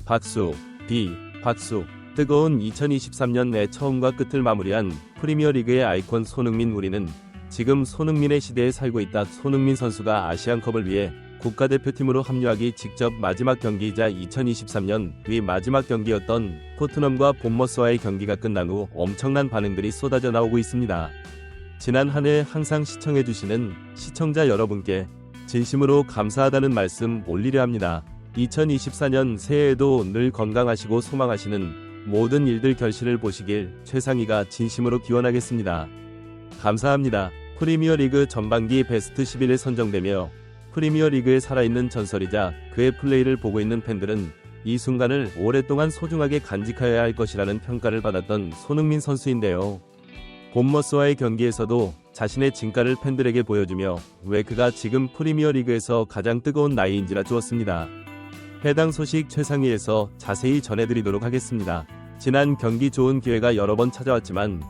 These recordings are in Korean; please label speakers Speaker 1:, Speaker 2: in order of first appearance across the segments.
Speaker 1: 박수. B. 박수. 뜨거운 2023년 내 처음과 끝을 마무리한 프리미어리그의 아이콘 손흥민. 우리는 지금 손흥민의 시대에 살고 있다. 손흥민 선수가 아시안컵을 위해 국가대표팀으로 합류하기 직접 마지막 경기이자 2023년 위 마지막 경기였던 토트넘과 본머스와의 경기가 끝난 후 엄청난 반응들이 쏟아져 나오고 있습니다. 지난 한 해 항상 시청해주시는 시청자 여러분께 진심으로 감사하다는 말씀 올리려 합니다. 2024년 새해에도 늘 건강하시고 소망하시는 모든 일들 결실을 보시길 최상희가 진심으로 기원하겠습니다. 감사합니다. 프리미어리그 전반기 베스트 11에 선정되며 프리미어리그에 살아있는 전설이자 그의 플레이를 보고 있는 팬들은 이 순간을 오랫동안 소중하게 간직하여야 할 것이라는 평가를 받았던 손흥민 선수인데요. 본머스와의 경기에서도 자신의 진가를 팬들에게 보여주며 왜 그가 지금 프리미어리그에서 가장 뜨거운 나이인지라 주었습니다. 해당 소식 최상위에서 자세히 전해드리도록 하겠습니다. 지난 경기 좋은 기회가 여러 번 찾아왔지만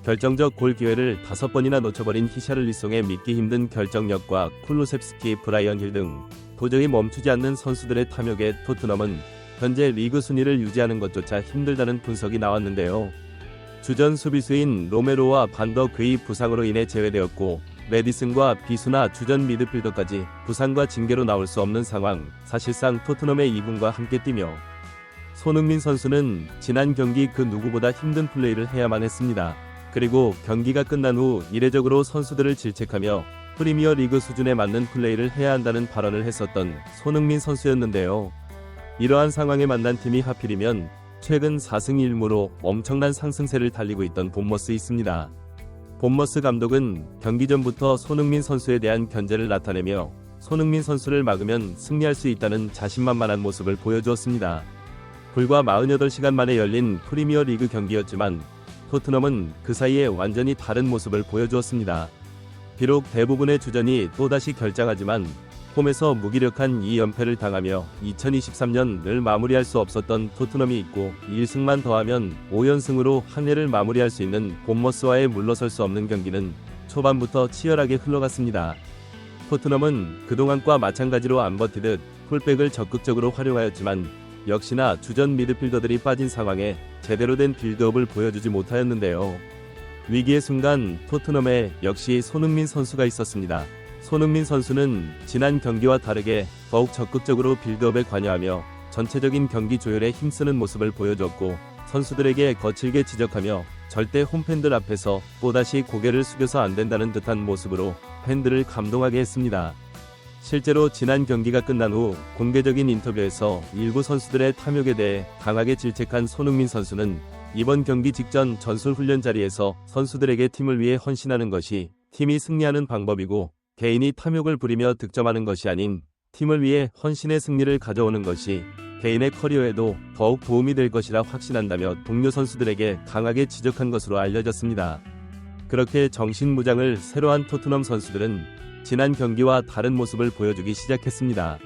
Speaker 1: 결정적 골 기회를 5번이나 놓쳐버린 히샤를리송의 믿기 힘든 결정력과 쿨루셉스키, 브라이언 힐 등 도저히 멈추지 않는 선수들의 탐욕에 토트넘은 현재 리그 순위를 유지하는 것조차 힘들다는 분석이 나왔는데요. 주전 수비수인 로메로와 반더 그의 부상으로 인해 제외되었고 메디슨과 비수나 주전 미드필더까지 부상과 징계로 나올 수 없는 상황. 사실상 토트넘의 2군과 함께 뛰며 손흥민 선수는 지난 경기 그 누구보다 힘든 플레이를 해야만 했습니다. 그리고 경기가 끝난 후 이례적으로 선수들을 질책하며 프리미어 리그 수준에 맞는 플레이를 해야 한다는 발언을 했었던 손흥민 선수였는데요. 이러한 상황에 만난 팀이 하필이면 최근 4승 1무로 엄청난 상승세를 달리고 있던 본머스 있습니다. 본머스 감독은 경기 전부터 손흥민 선수에 대한 견제를 나타내며 손흥민 선수를 막으면 승리할 수 있다는 자신만만한 모습을 보여주었습니다. 불과 48시간 만에 열린 프리미어 리그 경기였지만 토트넘은 그 사이에 완전히 다른 모습을 보여주었습니다. 비록 대부분의 주전이 또다시 결장하지만 홈에서 무기력한 2연패를 당하며 2023년을 마무리할 수 없었던 토트넘이 있고 1승만 더하면 5연승으로 한 해를 마무리할 수 있는 본머스와의 물러설 수 없는 경기는 초반부터 치열하게 흘러갔습니다. 토트넘은 그동안과 마찬가지로 안 버티듯 풀백을 적극적으로 활용하였지만 역시나 주전 미드필더들이 빠진 상황에 제대로 된 빌드업을 보여주지 못하였는데요. 위기의 순간 토트넘에 역시 손흥민 선수가 있었습니다. 손흥민 선수는 지난 경기와 다르게 더욱 적극적으로 빌드업에 관여하며 전체적인 경기 조율에 힘쓰는 모습을 보여줬고 선수들에게 거칠게 지적하며 절대 홈팬들 앞에서 또다시 고개를 숙여서 안 된다는 듯한 모습으로 팬들을 감동하게 했습니다. 실제로 지난 경기가 끝난 후 공개적인 인터뷰에서 일부 선수들의 탐욕에 대해 강하게 질책한 손흥민 선수는 이번 경기 직전 전술훈련 자리에서 선수들에게 팀을 위해 헌신하는 것이 팀이 승리하는 방법이고 개인이 탐욕을 부리며 득점하는 것이 아닌 팀을 위해 헌신의 승리를 가져오는 것이 개인의 커리어에도 더욱 도움이 될 것이라 확신한다며 동료 선수들에게 강하게 지적한 것으로 알려졌습니다. 그렇게 정신무장을 새로 한 토트넘 선수들은 지난 경기와 다른 모습을 보여주기 시작했습니다.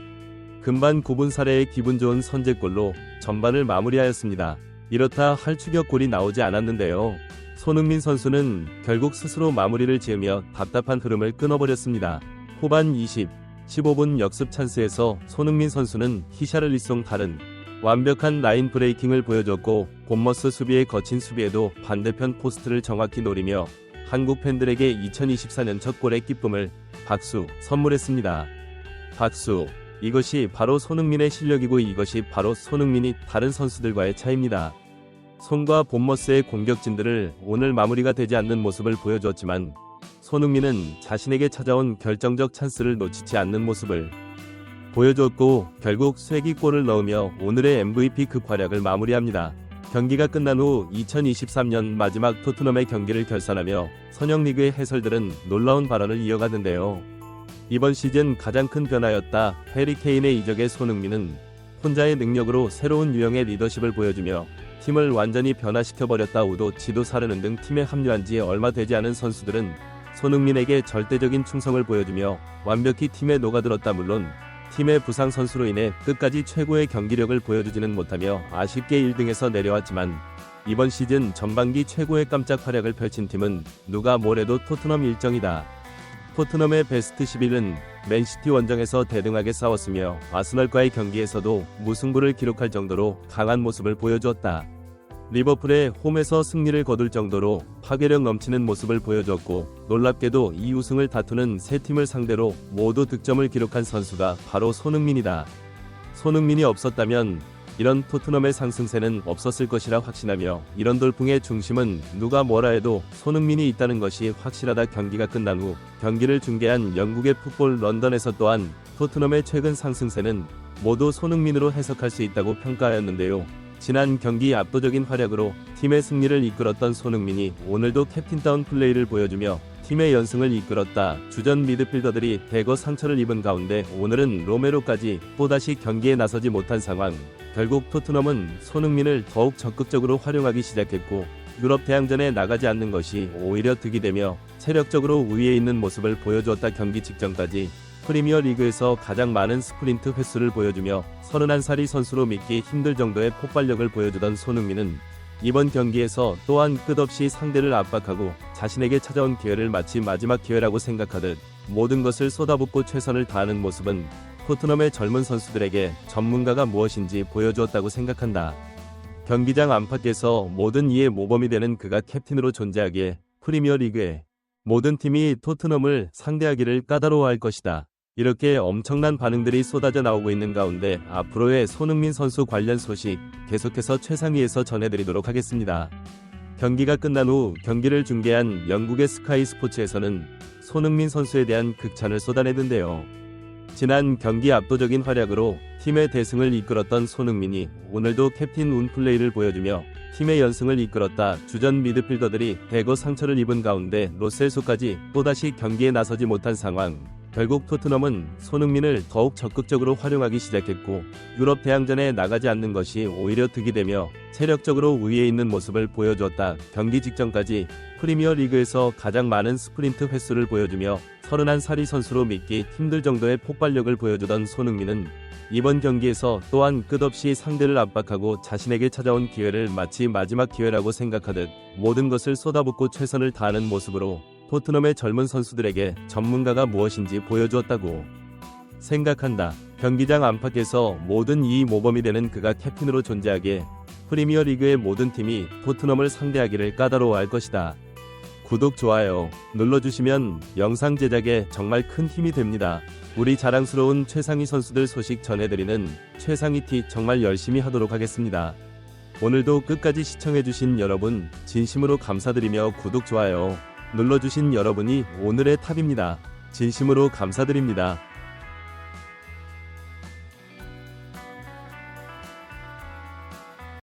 Speaker 1: 금반 9분 사례의 기분 좋은 선제골로 전반을 마무리하였습니다. 이렇다 할 추격골이 나오지 않았는데요. 손흥민 선수는 결국 스스로 마무리를 지으며 답답한 흐름을 끊어버렸습니다. 후반 15분 역습 찬스에서 손흥민 선수는 히샤를리송 다른 완벽한 라인 브레이킹을 보여줬고 본머스 수비의 거친 수비에도 반대편 포스트를 정확히 노리며 한국 팬들에게 2024년 첫 골의 기쁨을 박수 선물했습니다. 박수. 이것이 바로 손흥민의 실력이고 이것이 바로 손흥민이 다른 선수들과의 차이입니다. 손과 본머스의 공격진들을 오늘 마무리가 되지 않는 모습을 보여주었지만 손흥민은 자신에게 찾아온 결정적 찬스를 놓치지 않는 모습을 보여줬고 결국 쐐기골을 넣으며 오늘의 MVP급 활약을 마무리합니다. 경기가 끝난 후 2023년 마지막 토트넘의 경기를 결산하며 선영리그의 해설들은 놀라운 발언을 이어가는데요. 이번 시즌 가장 큰 변화였다. 해리 케인의 이적에 손흥민은 혼자의 능력으로 새로운 유형의 리더십을 보여주며 팀을 완전히 변화시켜버렸다. 우도 지도 사르는 등 팀에 합류한 지 얼마 되지 않은 선수들은 손흥민에게 절대적인 충성을 보여주며 완벽히 팀에 녹아들었다. 물론 팀의 부상 선수로 인해 끝까지 최고의 경기력을 보여주지는 못하며 아쉽게 1등에서 내려왔지만 이번 시즌 전반기 최고의 깜짝 활약을 펼친 팀은 누가 뭐래도 토트넘 일정이다. 토트넘의 베스트 11은 맨시티 원정에서 대등하게 싸웠으며 아스널과의 경기에서도 무승부를 기록할 정도로 강한 모습을 보여주었다. 리버풀의 홈에서 승리를 거둘 정도로 파괴력 넘치는 모습을 보여줬고, 놀랍게도 이 우승을 다투는 세 팀을 상대로 모두 득점을 기록한 선수가 바로 손흥민이다. 손흥민이 없었다면 이런 토트넘의 상승세는 없었을 것이라 확신하며, 이런 돌풍의 중심은 누가 뭐라 해도 손흥민이 있다는 것이 확실하다. 경기가 끝난 후 경기를 중계한 영국의 풋볼 런던에서 또한 토트넘의 최근 상승세는 모두 손흥민으로 해석할 수 있다고 평가하였는데요. 지난 경기 압도적인 활약으로 팀의 승리를 이끌었던 손흥민이 오늘도 캡틴다운 플레이를 보여주며 팀의 연승을 이끌었다. 주전 미드필더들이 대거 상처를 입은 가운데 오늘은 로메로까지 또다시 경기에 나서지 못한 상황. 결국 토트넘은 손흥민을 더욱 적극적으로 활용하기 시작했고, 유럽 대항전에 나가지 않는 것이 오히려 득이 되며 체력적으로 우위에 있는 모습을 보여주었다. 경기 직전까지 프리미어 리그에서 가장 많은 스프린트 횟수를 보여주며 31살이 선수로 믿기 힘들 정도의 폭발력을 보여주던 손흥민은 이번 경기에서 또한 끝없이 상대를 압박하고 자신에게 찾아온 기회를 마치 마지막 기회라고 생각하듯 모든 것을 쏟아붓고 최선을 다하는 모습은 토트넘의 젊은 선수들에게 전문가가 무엇인지 보여주었다고 생각한다. 경기장 안팎에서 모든 이의 모범이 되는 그가 캡틴으로 존재하기에 프리미어 리그의 모든 팀이 토트넘을 상대하기를 까다로워할 것이다. 이렇게 엄청난 반응들이 쏟아져 나오고 있는 가운데 앞으로의 손흥민 선수 관련 소식 계속해서 최상위에서 전해드리도록 하겠습니다. 경기가 끝난 후 경기를 중계한 영국의 스카이 스포츠에서는 손흥민 선수에 대한 극찬을 쏟아내던데요. 지난 경기 압도적인 활약으로 팀의 대승을 이끌었던 손흥민이 오늘도 캡틴 운 플레이를 보여주며 팀의 연승을 이끌었다. 주전 미드필더들이 대거 상처를 입은 가운데 로셀소까지 또다시 경기에 나서지 못한 상황. 결국 토트넘은 손흥민을 더욱 적극적으로 활용하기 시작했고, 유럽 대항전에 나가지 않는 것이 오히려 득이 되며 체력적으로 우위에 있는 모습을 보여주었다. 경기 직전까지 프리미어 리그에서 가장 많은 스프린트 횟수를 보여주며 31살이 선수로 믿기 힘들 정도의 폭발력을 보여주던 손흥민은 이번 경기에서 또한 끝없이 상대를 압박하고 자신에게 찾아온 기회를 마치 마지막 기회라고 생각하듯 모든 것을 쏟아붓고 최선을 다하는 모습으로 토트넘의 젊은 선수들에게 전문가가 무엇인지 보여주었다고 생각한다. 경기장 안팎에서 모든 이 모범이 되는 그가 캡틴으로 존재하기에 프리미어 리그의 모든 팀이 토트넘을 상대하기를 까다로워할 것이다. 구독, 좋아요 눌러주시면 영상 제작에 정말 큰 힘이 됩니다. 우리 자랑스러운 최상위 선수들 소식 전해드리는 최상위티 정말 열심히 하도록 하겠습니다. 오늘도 끝까지 시청해주신 여러분 진심으로 감사드리며 구독, 좋아요 눌러주신 여러분이 오늘의 탑입니다. 진심으로 감사드립니다.